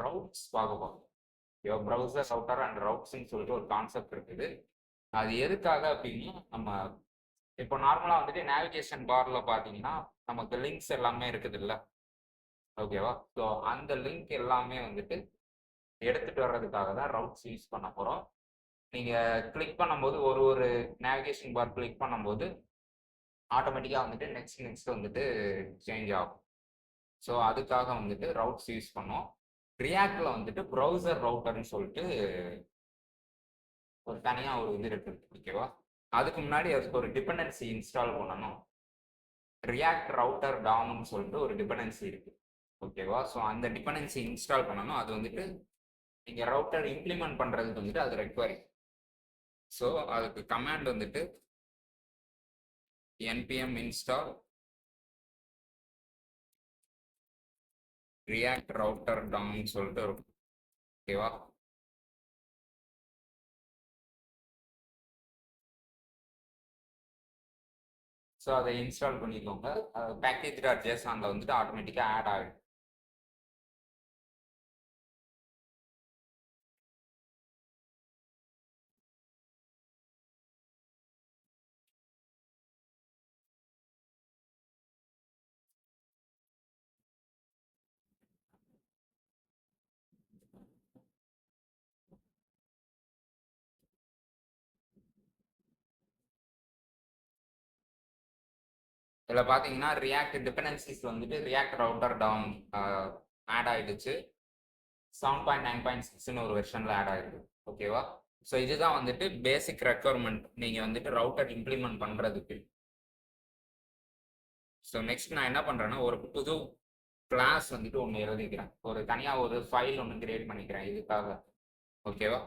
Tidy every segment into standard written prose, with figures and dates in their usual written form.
ரவுட்ஸ் பார்க்க போகிறோம். Browser router and ரவுட்ஸ்ன்னு சொல்லிட்டு ஒரு கான்செப்ட் இருக்குது. அது எதுக்காக அப்படின்னா, நம்ம இப்போ நார்மலாக வந்துட்டு நேவிகேஷன் பாரில் பார்த்தீங்கன்னா நமக்கு லிங்க்ஸ் எல்லாமே இருக்குது இல்லை, ஓகேவா? ஸோ அந்த லிங்க் எல்லாமே வந்துட்டு எடுத்துட்டு வர்றதுக்காக தான் ரவுட்ஸ் யூஸ் பண்ண போகிறோம். நீங்கள் கிளிக் பண்ணும்போது ஒரு நேவிகேஷன் பார் கிளிக் பண்ணும்போது ஆட்டோமேட்டிக்காக வந்துட்டு நெக்ஸ்ட் வந்துட்டு சேஞ்ச் ஆகும். ஸோ அதுக்காக வந்துட்டு ரவுட்ஸ் யூஸ் பண்ணோம். ரியாக்டில் வந்துட்டு ப்ரௌசர் ரவுட்டர்னு சொல்லிட்டு ஒரு தனியாக ஒரு இது இருக்குது, ஓகேவா? அதுக்கு முன்னாடி அதுக்கு ஒரு டிபெண்டன்சி இன்ஸ்டால் பண்ணணும். ரியாக்ட் ரவுட்டர் டாம்னு சொல்லிட்டு ஒரு டிபெண்டன்சி இருக்கு, ஓகேவா? ஸோ அந்த டிபெண்டன்சி இன்ஸ்டால் பண்ணணும். அது வந்துட்டு நீங்கள் ரவுட்டர் இம்ப்ளிமெண்ட் பண்ணுறதுக்கு வந்துட்டு அது ரெக்வயர். ஸோ அதுக்கு கமாண்ட் வந்துட்டு npm install react router dom சொல்லிட்டு இருக்கும், ஓகேவா? ஸோ அதை இன்ஸ்டால் பண்ணிக்கோங்க. package.jsonல வந்துட்டு ஆட்டோமேட்டிக்காக ஆட் ஆகிடும். இதில் பார்த்தீங்கன்னா ரியாக்ட் டிபெண்டன்சிஸ் வந்துட்டு ரியாக்ட் ரவுட்டர் டாம் ஆட் ஆகிடுச்சு. 7.9.6ன்னு ஒரு வெர்ஷனில் ஆட் ஆகிடுது, ஓகேவா? ஸோ இதுதான் வந்துட்டு பேசிக் ரெக்குவயர்மெண்ட் நீங்கள் வந்துட்டு ரவுட்டர் இம்ப்ளிமெண்ட் பண்ணுறதுக்கு. ஸோ நெக்ஸ்ட் நான் என்ன பண்ணுறேன்னா, ஒரு புது கிளாஸ் வந்துட்டு ஒன்று எழுதிக்கிறேன். ஒரு தனியாக ஒரு ஃபைல் ஒன்று கிரியேட் பண்ணிக்கிறேன் இதுக்காக, ஓகேவா?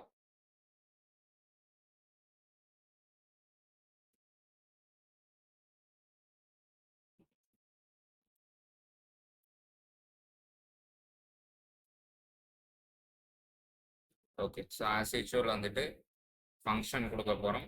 ஓகே, ஸோ ஆஸ் யூஷுவல் வந்துட்டு ஃபங்க்ஷன் கொடுக்க போகிறோம்.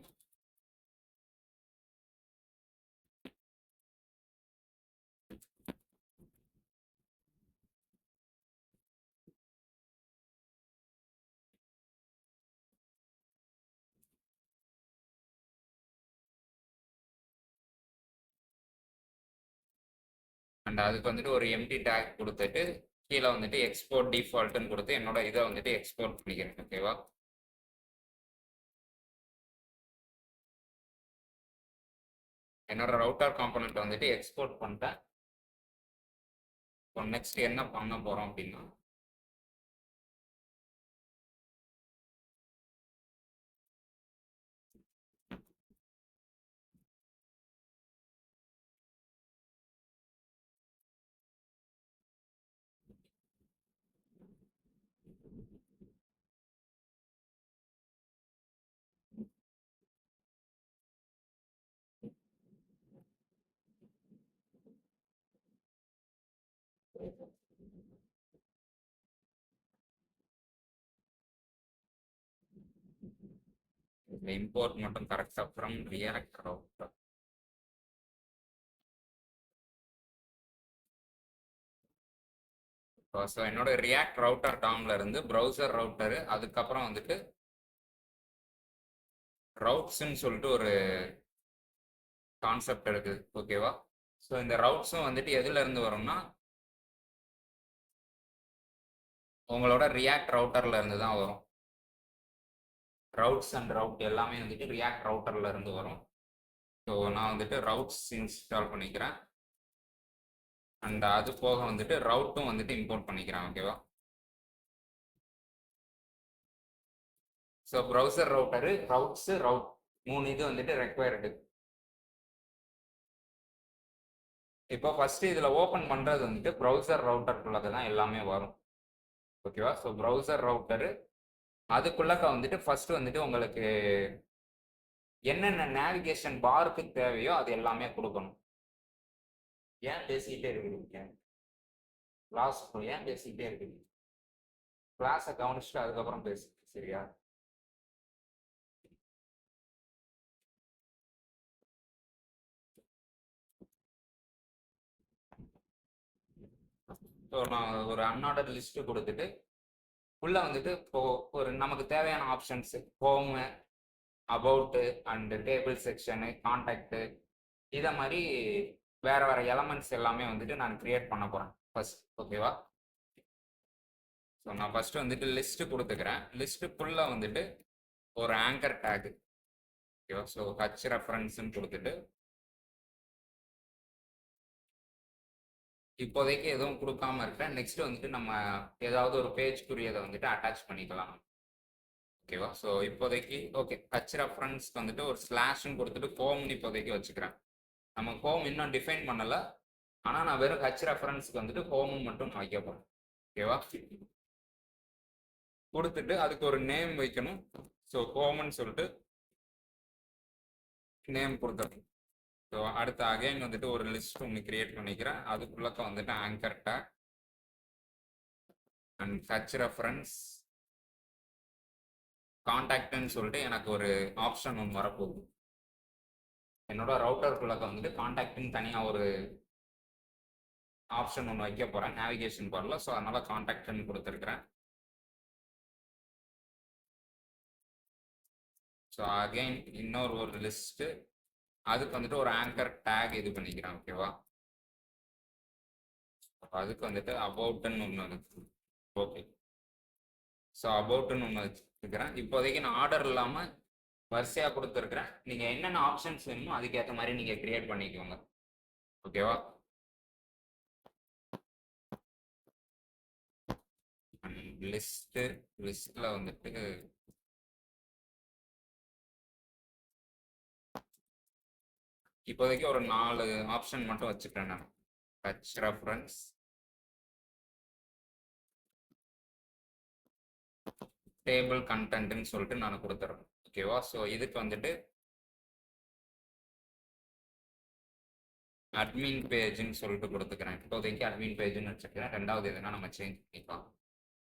அண்ட் அதுக்கு வந்துட்டு ஒரு எம்டி டேக் கொடுத்துட்டு கீழே வந்துட்டு எக்ஸ்போர்ட் டிஃபால்ட்னு கொடுத்து என்னோட இதை வந்துட்டு எக்ஸ்போர்ட் பண்ணிக்கிறேன், ஓகேவா? என்னோட ரவுட்டர் காம்பனண்ட் வந்துட்டு எக்ஸ்போர்ட் பண்ணிட்டேன். இப்போ நெக்ஸ்ட் என்ன பண்ண போகிறோம் அப்படின்னா, இம்போர்ட் மட்டும் கரெக்டாக ஃப்ரம் ரியாக்ட் ரவுட்டர். ஸோ என்னோட ரியாக்ட் ரவுட்டர் டாம்ல இருந்து ப்ரௌசர் ரவுட்டரு, அதுக்கப்புறம் வந்துட்டு ரவுட்ஸ்ன்னு சொல்லிட்டு ஒரு கான்செப்ட் இருக்குது, ஓகேவா? ஸோ இந்த ரவுட்ஸும் வந்துட்டு எதுல இருந்து வரும்னா உங்களோட ரியாக்ட் ரவுட்டர்ல இருந்து தான் வரும். ரவுட்ஸ் அண்ட் ரவுட் எல்லாமே வந்துட்டு ரியாக்ட் ரவுட்டர்ல இருந்து வரும். ஸோ நான் வந்துட்டு ரவுட்ஸ் இன்ஸ்டால் பண்ணிக்கிறேன். அண்ட் அது போக வந்துட்டு ரவுட்டும் வந்துட்டு இம்போர்ட் பண்ணிக்கிறேன், ஓகேவா? ஸோ ப்ரௌசர் ரவுட்டரு, ரவுட்ஸு, ரவுட் 3 இது வந்துட்டு ரெக்வயர்டு. இப்போ ஃபர்ஸ்ட் இதில் ஓப்பன் பண்ணுறது வந்துட்டு ப்ரௌசர் ரவுட்டருக்குள்ளது தான் எல்லாமே வரும், ஓகேவா? ஸோ ப்ரௌசர் ரவுட்டரு அதுக்குள்ளக்க வந்துட்டு ஃபர்ஸ்ட் வந்துட்டு உங்களுக்கு என்னென்ன நேவிகேஷன் பாருக்கு தேவையோ அது எல்லாமே கொடுக்கணும். ஏன் பேசிக்கிட்டே இருக்கிறீங்க? கிளாஸ் ஏன் பேசிக்கிட்டே இருக்கிறீங்க? கிளாஸை கவனிச்சுட்டு அதுக்கப்புறம் பேசு, சரியா? ஸோ நான் ஒரு அன்ஆர்டர் லிஸ்ட்டு கொடுத்துட்டு உள்ள வந்துட்டு இப்போ ஒரு நமக்கு தேவையான options home, about and table section, contact இதை மாதிரி வேற வேற எலமெண்ட்ஸ் எல்லாமே வந்துட்டு நான் கிரியேட் பண்ண போறேன் ஃபர்ஸ்ட். ஓகேவா? ஸோ நான் ஃபர்ஸ்ட் வந்துட்டு லிஸ்ட் கொடுத்துக்கிறேன். லிஸ்ட்டுக்குள்ள வந்துட்டு ஒரு ஆங்கர் டேக். ஓகேவா? ஸோ ஹச் ரெஃபரன்ஸ்ன்னு கொடுத்துட்டு இப்போதைக்கு எதுவும் கொடுக்காம இருக்கேன். நெக்ஸ்ட் வந்துட்டு நம்ம ஏதாவது ஒரு பேஜ்க்குரியதை வந்துட்டு அட்டாச் பண்ணிக்கலாம். ஓகேவா? ஸோ இப்போதைக்கு ஓகே ஹச் ரெஃபரன்ஸ்க்கு வந்துட்டு ஒரு ஸ்லாஷ்னு கொடுத்துட்டு ஹோம்னு இப்போதைக்கு வச்சுக்கிறேன். நம்ம ஹோம் இன்னும் டிஃபைன் பண்ணல, ஆனால் நான் வெறும் ஹச் ரெஃபரன்ஸ்க்கு வந்துட்டு ஹோம் மட்டும் நான் வைக்க போறேன். ஓகேவா? கொடுத்துட்டு அதுக்கு ஒரு நேம் வைக்கணும். ஸோ ஹோம்னு சொல்லிட்டு நேம் கொடுத்துருக்கேன். ஸோ அடுத்து அகைன் வந்துட்டு ஒரு லிஸ்ட் ஒன்று கிரியேட் பண்ணிக்கிறேன். அதுக்குள்ளக்க வந்துட்டு anchor tag and H reference கான்டாக்ட்னு சொல்லிட்டு எனக்கு ஒரு ஆப்ஷன் ஒன்று வரப்போகுது. என்னோட ரவுட்டருக்குள்ளக்க வந்துட்டு கான்டாக்ட்னு தனியாக ஒரு ஆப்ஷன் ஒன்று வைக்க போகிறேன் நேவிகேஷன் பார்ல. ஸோ அதனால கான்டாக்ட்னு கொடுத்துருக்குறேன். ஸோ அகைன் இன்னொரு ஒரு லிஸ்ட்டு, அதுக்கு வந்துட்டு ஒரு ஆங்கர் டேக் இது பண்ணிக்கிறேன். ஓகேவா? அதுக்கு வந்துட்டு அபவுட்னு ஒன்று இருக்கு. ஓகே, ஸோ அபவுட்னு ஒன்று வச்சுருக்கிறேன். இப்போதைக்கு நான் ஆர்டர் இல்லாமல் வரிசையாக கொடுத்துருக்குறேன். நீங்கள் என்னென்ன ஆப்ஷன்ஸ் வேணுமோ அதுக்கேற்ற மாதிரி நீங்கள் கிரியேட் பண்ணிக்கோங்க. ஓகேவா? லிஸ்ட்ல வந்துட்டு இப்போதைக்கு ஒரு 4 ஆப்ஷன் மட்டும் வச்சுக்கிறேன் நான். ஹச் ரெஃபரன்ஸ், டேபிள் கண்டென்ட்னு சொல்லிட்டு நான் கொடுத்துறேன். ஓகேவா? ஸோ இதுக்கு வந்துட்டு அட்மின் பேஜ்னு சொல்லிட்டு கொடுத்துக்கிறேன். இப்போதைக்கு அட்மின் பேஜ்னு வச்சுக்கிறேன். ரெண்டாவது எதுனா நம்ம சேஞ்ச் பண்ணிக்கலாம்.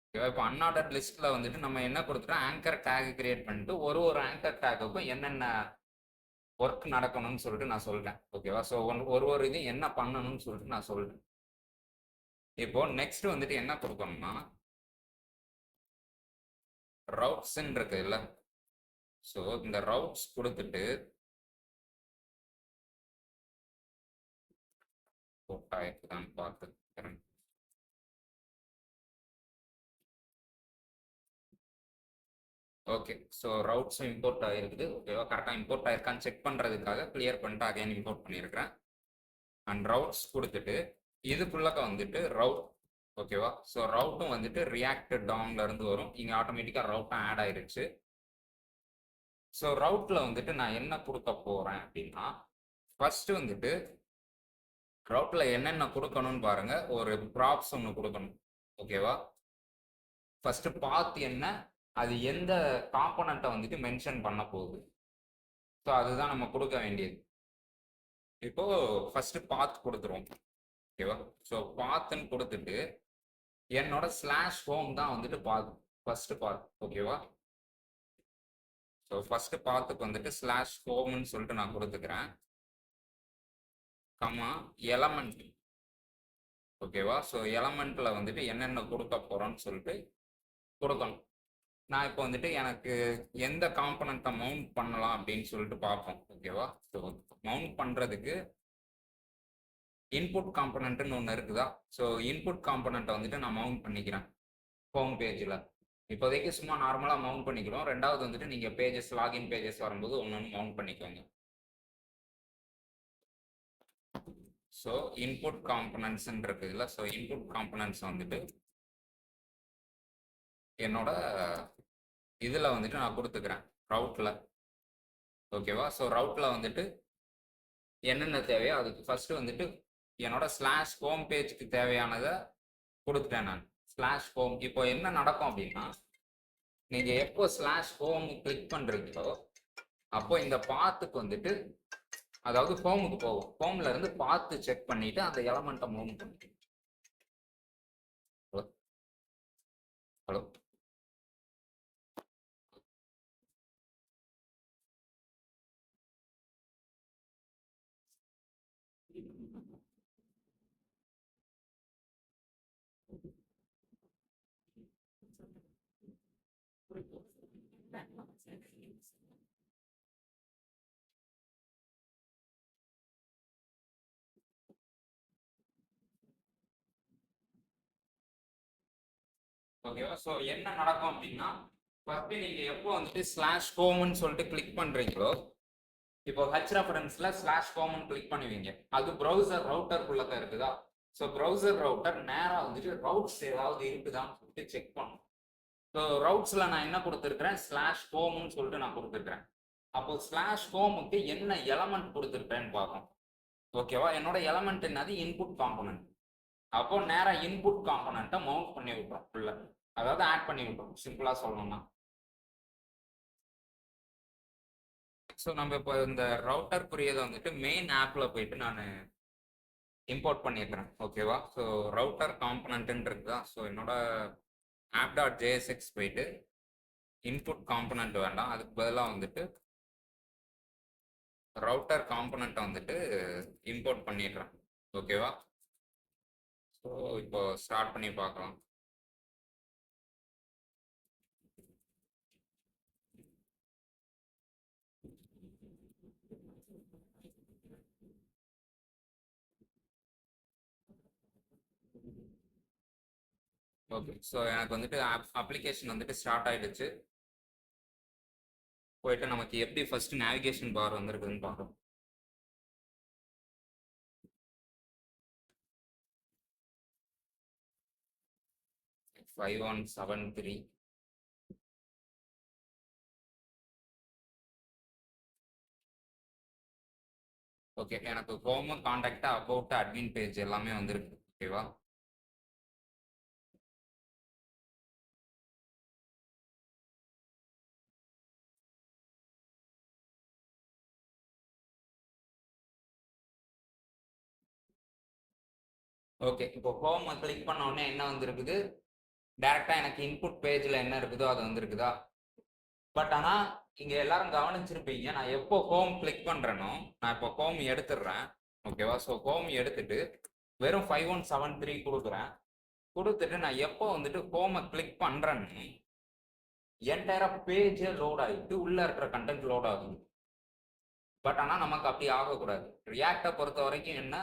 ஓகேவா? இப்போ அன்ஆர்டர் லிஸ்ட்ல வந்துட்டு நம்ம என்ன கொடுத்துட்டோம், ஆங்கர் டேக் கிரியேட் பண்ணிட்டு ஒரு ஆங்கர் டேக்குக்கும் என்னென்ன ஒர்க் நடக்கணும்னு சொல்லிட்டு நான் சொல்றேன். ஓகேவா? ஸோ ஒரு இது என்ன பண்ணணும்னு சொல்லிட்டு நான் சொல்றேன். இப்போ நெக்ஸ்ட் வந்துட்டு என்ன கொடுக்கணும்னா ரவுட்ஸ் இருக்கு இல்ல. ஸோ இந்த ரவுட்ஸ் கொடுத்துட்டு போட்டா இருக்குதான்னு பார்த்துக்கிறேன். ஓகே, ஸோ ரவுட்ஸும் இம்போர்ட் ஆகிருக்குது. ஓகேவா? கரெக்டாக இம்போர்ட் ஆயிருக்கான்னு செக் பண்ணுறதுக்காக கிளியர் பண்ணிட்டு அகைன் இம்போர்ட் பண்ணியிருக்கிறேன். அண்ட் ரவுட்ஸ் கொடுத்துட்டு இதுக்குள்ளக்க வந்துட்டு ரவுட். ஓகேவா? ஸோ ரவுட்டும் வந்துட்டு ரியாக்ட் டவுன்ல இருந்து வரும். இங்கே ஆட்டோமேட்டிக்காக ரவுட்டும் ஆட் ஆயிருச்சு. ஸோ ரவுட்ல வந்துட்டு நான் என்ன கொடுக்க போறேன் அப்படின்னா, ஃபர்ஸ்ட் வந்துட்டு ரவுட்ல என்னென்ன கொடுக்கணும்னு பாருங்க. ஒரு ப்ராப்ஸ் ஒன்று கொடுக்கணும். ஓகேவா? ஃபர்ஸ்ட் பாத் என்ன, அது எந்த காம்பனண்ட்டை வந்துட்டு மென்ஷன் பண்ண போகுது. ஸோ அதுதான் நம்ம கொடுக்க வேண்டியது. இப்போ ஃபர்ஸ்ட் பாத் கொடுத்துருவோம். ஓகேவா? ஸோ பாத்துன்னு கொடுத்துட்டு என்னோட ஸ்லாஷ் ஹோம் தான் வந்துட்டு பாத், ஃபர்ஸ்ட் பாத். ஓகேவா? ஸோ ஃபர்ஸ்ட் பாத்துக்கு வந்துட்டு ஸ்லாஷ் ஹோம்னு சொல்லிட்டு நான் கொடுத்துக்கிறேன். Comma element. ஓகேவா? ஸோ எலமெண்ட்ல வந்துட்டு என்னென்ன கொடுக்க போறோம்னு சொல்லிட்டு கொடுக்கணும். நான் இப்போ வந்துட்டு எனக்கு எந்த காம்பனண்ட்டை மவுண்ட் பண்ணலாம் அப்படின்னு சொல்லிட்டு பார்ப்போம். ஓகேவா? ஸோ மவுண்ட் பண்ணுறதுக்கு இன்புட் காம்பனண்ட்னு ஒன்று இருக்குதா. ஸோ இன்புட் காம்பனண்ட்டை வந்துட்டு நான் மவுண்ட் பண்ணிக்கிறேன் ஹோம் பேஜில். இப்போதைக்கு சும்மா நார்மலாக மவுண்ட் பண்ணிக்கிறோம். ரெண்டாவது வந்துட்டு நீங்கள் பேஜஸ் லாகின் பேஜஸ் வரும்போது ஒன்று மவுண்ட் பண்ணிக்கோங்க. ஸோ இன்புட் காம்பனன்ட்ஸ் இருக்குதுல்ல. ஸோ இன்புட் காம்பனன்ட்ஸ் வந்துட்டு என்னோட இதில் வந்துட்டு நான் கொடுத்துக்கிறேன் ரவுட்ல. ஓகேவா? ஸோ ரவுட்ல வந்துட்டு என்னென்ன தேவையோ அதுக்கு ஃபர்ஸ்ட் வந்துட்டு என்னோட ஸ்லாஷ் ஹோம் பேஜுக்கு தேவையானதை கொடுத்துட்டேன் நான். ஸ்லாஷ் ஹோம் இப்போ என்ன நடக்கும் அப்படின்னா, நீங்க எப்போ ஸ்லாஷ் ஹோம் கிளிக் பண்றீங்களோ அப்போ இந்த பாத்துக்கு வந்துட்டு, அதாவது ஹோமுக்கு போகும். ஹோம்ல இருந்து பாத்து செக் பண்ணிட்டு அந்த எலமெண்ட்டை மூவ் பண்ணி. ஹலோ ஹலோ ஓகேவா? ஸோ என்ன நடக்கும் அப்படின்னா ஃபர்ஸ்ட் நீங்க எப்போ வந்துட்டு ஸ்லாஷ் ஹோம்னு சொல்லிட்டு கிளிக் பண்றீங்களோ, இப்போ ஹச் ரெஃபரன்ஸ்ல ஸ்லாஷ் ஹோம்னு கிளிக் பண்ணுவீங்க. அது ப்ரௌசர் ரவுட்டருக்குள்ள தான் இருக்குதா? ஸோ ப்ரௌசர் ரவுட்டர் நேரா வந்துட்டு ரவுட்ஸ் ஏதாவது இருக்குதான்னு சொல்லிட்டு செக் பண்ணும். ஸோ ரவுட்ஸ்ல நான் என்ன கொடுத்துருக்கிறேன், ஸ்லாஷ் ஹோம்னு சொல்லிட்டு நான் கொடுத்துருக்கிறேன். அப்போ ஸ்லாஷ் ஹோமுக்கு என்ன எலமெண்ட் கொடுத்துருக்கேன்னு பார்க்கணும். ஓகேவா? என்னோட எலமெண்ட் என்னது, இன்புட் காம்பனன்ட். அப்போ நேரா இன்புட் காம்பனண்ட்டை மவுண்ட் பண்ணி விட்டோம் உள்ள, அதாவது ஆட் பண்ணி விட்டோம் சிம்பிளா சொல்லணும்னா. ஸோ நம்ம இப்போ இந்த ரவுட்டருக்குரியதை வந்துட்டு மெயின் ஆப்ல போயிட்டு நான் இம்போர்ட் பண்ணியிருக்கிறேன். ஓகேவா? ஸோ ரவுட்டர் காம்பனன்ட்னு இருக்குதா? ஸோ என்னோட ஆப் டாட் ஜேஎஸ்எக்ஸ் போயிட்டு இன்புட் காம்பனண்ட் வேண்டாம், அதுக்கு பதிலாக வந்துட்டு ரவுட்டர் காம்பனண்ட்டை வந்துட்டு இம்போர்ட் பண்ணிடுறேன். ஓகேவா? ஸோ இப்போ ஸ்டார்ட் பண்ணி பார்க்கலாம். ஓகே, ஸோ எனக்கு வந்துட்டு அப்ளிகேஷன் வந்துட்டு ஸ்டார்ட் ஆயிடுச்சு. போயிட்டு நமக்கு எப்படி ஃபர்ஸ்ட் நேவிகேஷன் பார் வந்திருக்குதுன்னு பார்க்கலாம். Five one seven three. Okay, எனக்கு home, contact, about, admin page எல்லாமே வந்திருக்கு. ஓகேவா? ஓகே, இப்போ ஹோம் கிளிக் பண்ண உடனே என்ன வந்திருக்குது, டைரக்டா எனக்கு இன்புட் பேஜ்ல என்ன இருக்குதோ அது வந்திருக்குதா? பட் ஆனா இங்க எல்லாரும் கவனிச்சிருப்பீங்க, நான் எப்போ ஹோம் கிளிக் பண்றேனோ, நான் இப்போ ஹோம் எடுத்துடுறேன். ஓகேவா? ஸோ ஹோம் எடுத்துட்டு வெறும் 5173 கொடுக்குறேன். கொடுத்துட்டு நான் எப்போ வந்துட்டு ஹோமை கிளிக் பண்றேன்னு என்டையரா பேஜே லோட் ஆகிட்டு உள்ள இருக்கிற கண்டென்ட் லோட் ஆகுது. பட் ஆனால் நமக்கு அப்படி ஆகக்கூடாது. ரியாக்டை பொறுத்த வரைக்கும் என்ன,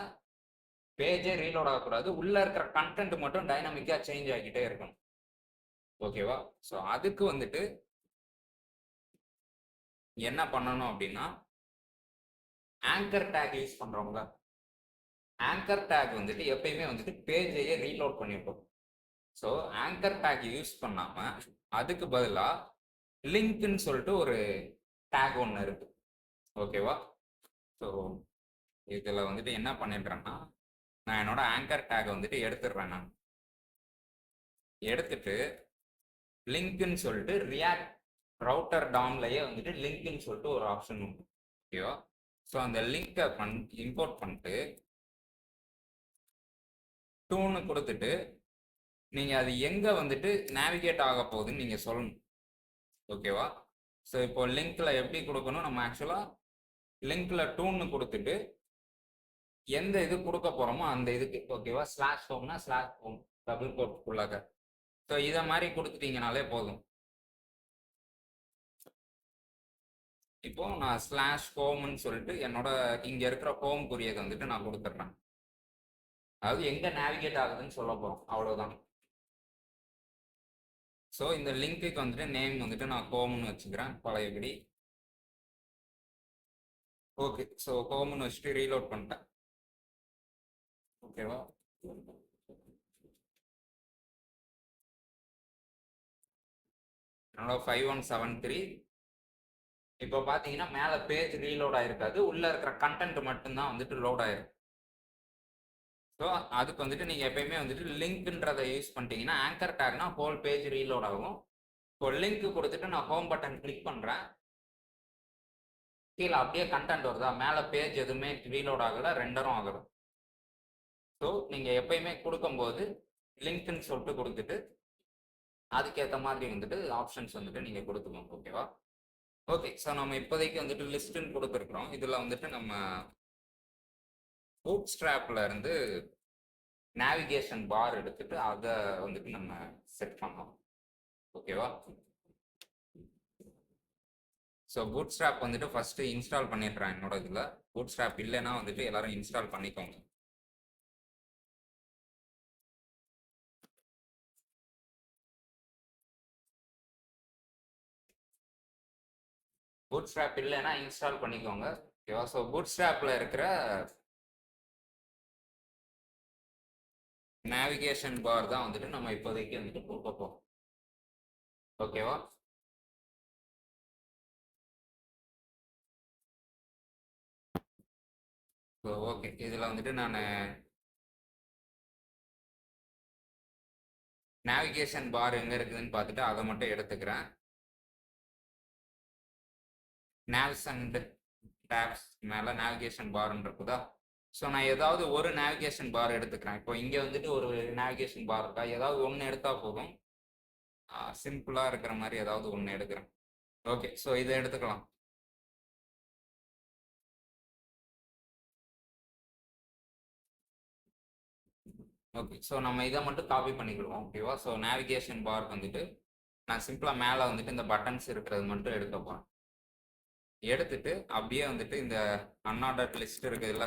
பேஜே ரீலோட் ஆகக்கூடாது, உள்ள இருக்கிற கண்டென்ட் மட்டும் டைனமிக்கா சேஞ்ச் ஆகிக்கிட்டே இருக்கணும். ஓகேவா? ஸோ அதுக்கு வந்துட்டு என்ன பண்ணணும் அப்படின்னா, ஆங்கர் டேக் யூஸ் பண்றவங்க, ஆங்கர் டேக் வந்துட்டு எப்பயுமே வந்துட்டு பேஜையே ரீலோட் பண்ணிவிட்டோம். ஸோ ஆங்கர் டேக் யூஸ் பண்ணாம அதுக்கு பதிலாக லிங்க்னு சொல்லிட்டு ஒரு டேக் ஒன்று இருக்கு. ஓகேவா? ஸோ இதில் வந்துட்டு என்ன பண்ணிடுறேன்னா, நான் என்னோட ஆங்கர் டேக் வந்துட்டு எடுத்துடுறேன். நான் எடுத்துட்டு லிங்க்னு சொல்லிட்டு ரியாக்ட் ரவுட்டர் டாம்லயே வந்துட்டு லிங்க்னு சொல்லிட்டு ஒரு ஆப்ஷன் உண்டு. ஓகேவா? ஸோ அந்த லிங்கை இம்போர்ட் பண்ணிட்டு டூன்னு கொடுத்துட்டு நீங்க அது எங்க வந்துட்டு நேவிகேட் ஆக போகுதுன்னு நீங்க சொல்லணும். ஓகேவா? ஸோ இப்போ லிங்க்ல எப்படி கொடுக்கணும், நம்ம ஆக்சுவலா லிங்க்ல டூன்னு கொடுத்துட்டு எந்த இது கொடுக்க போறோமோ அந்த இதுக்கு, ஓகேவா, ஸ்லாஷ் ஹோம்னா ஸ்லாஷ் ஹோம் டபுள் கோட்குள்ளாக. ஸோ இதை மாதிரி கொடுத்துட்டீங்கனாலே போதும். இப்போ நான் ஸ்லாஷ் ஹோம்னு சொல்லிட்டு என்னோட இங்க இருக்கிற ஹோம் குறியதை வந்துட்டு நான் கொடுத்துட்றேன். அதாவது எங்க நேவிகேட் ஆகுதுன்னு சொல்ல போறோம், அவ்வளவுதான். ஸோ இந்த லிங்க்குக்கு வந்துட்டு நேம் வந்துட்டு நான் ஹோம்னு வச்சுக்கிறேன் பழையபடி. ஓகே, ஸோ ஹோம்னு வச்சுட்டு ரீலோட் பண்ணிட்டேன். ஓகேவா? என்னோட 5173. இப்போ பார்த்தீங்கன்னா மேலே பேஜ் ரீலோட் ஆயிருக்காது, உள்ள இருக்கிற கண்டென்ட் மட்டும்தான் வந்துட்டு லோட் ஆயிருக்கு. ஸோ அதுக்கு வந்துட்டு நீங்கள் எப்பயுமே வந்துட்டு லிங்க்ன்றதை யூஸ் பண்ணிட்டீங்கன்னா, ஆங்கர் டேக்னா ஹோல் பேஜ் ரீலோட் ஆகும். இப்போ லிங்க் கொடுத்துட்டு நான் ஹோம் பட்டன் கிளிக் பண்ணுறேன், கீழே அப்படியே கண்டென்ட் வருதா, மேலே பேஜ் எதுவுமே ரீலோட் ஆகலை, ரெண்டரும் ஆகுது. ஸோ நீங்கள் எப்பயுமே கொடுக்கும்போது லிங்க்னு சொல்லிட்டு கொடுத்துட்டு அதுக்கேற்ற மாதிரி வந்துட்டு ஆப்ஷன்ஸ் வந்துட்டு நீங்கள் கொடுத்துக்கோங்க. ஓகேவா? ஓகே, ஸோ நம்ம இப்போதைக்கு வந்துட்டு லிஸ்ட்டுன்னு கொடுத்துருக்குறோம். இதில் வந்துட்டு நம்ம பூட் ஸ்ட்ராப்ல இருந்து நேவிகேஷன் பார் எடுத்துட்டு அதை வந்துட்டு நம்ம செட் பண்ணோம். ஓகேவா? ஸோ பூட் ஸ்ட்ராப் வந்துட்டு ஃபர்ஸ்ட் இன்ஸ்டால் பண்ணிடுறேன் என்னோட இதில். பூட் ஸ்ட்ராப் இல்லைன்னா வந்துட்டு எல்லாரும் இன்ஸ்டால் பண்ணிக்கோங்க. பூட் ஸ்ட்ராப் இல்லைன்னா இன்ஸ்டால் பண்ணிக்கோங்க. ஓகேவா? ஸோ பூட் ஸ்ட்ராப்பில் இருக்கிற நேவிகேஷன் பார் தான் வந்துட்டு நம்ம இப்போதைக்கு வந்துட்டு கொடுக்க போகிறோம். ஓகேவா? ஸோ ஓகே, இதில் வந்துட்டு நான் நேவிகேஷன் பார் எங்கே இருக்குதுன்னு பார்த்துட்டு அதை மட்டும் எடுத்துக்கிறேன். நேவ்ஸ் அண்ட் டேப்ஸ் மேலே நேவிகேஷன் பார்ன்னு இருக்குதா? ஸோ நான் ஏதாவது ஒரு நேவிகேஷன் பார் எடுத்துக்கிறேன். இப்போ இங்கே வந்துட்டு ஒரு நேவிகேஷன் பார் இருக்கா, ஏதாவது ஒன்று எடுத்தால் போதும். சிம்பிளாக இருக்கிற மாதிரி ஏதாவது ஒன்று எடுக்கிறேன். ஓகே, ஸோ இதை எடுத்துக்கலாம். ஓகே, ஸோ நம்ம இதை மட்டும் காப்பி பண்ணிக்கிடுவோம். ஓகேவா? ஸோ நேவிகேஷன் பார் வந்துட்டு நான் சிம்பிளாக மேலே வந்துட்டு இந்த பட்டன்ஸ் இருக்கிறது மட்டும் எடுக்க போகிறேன். எடுத்துட்டு அப்படியே வந்துட்டு இந்த அன்ஆர்டர்ட் லிஸ்ட் இருக்குதுல்ல,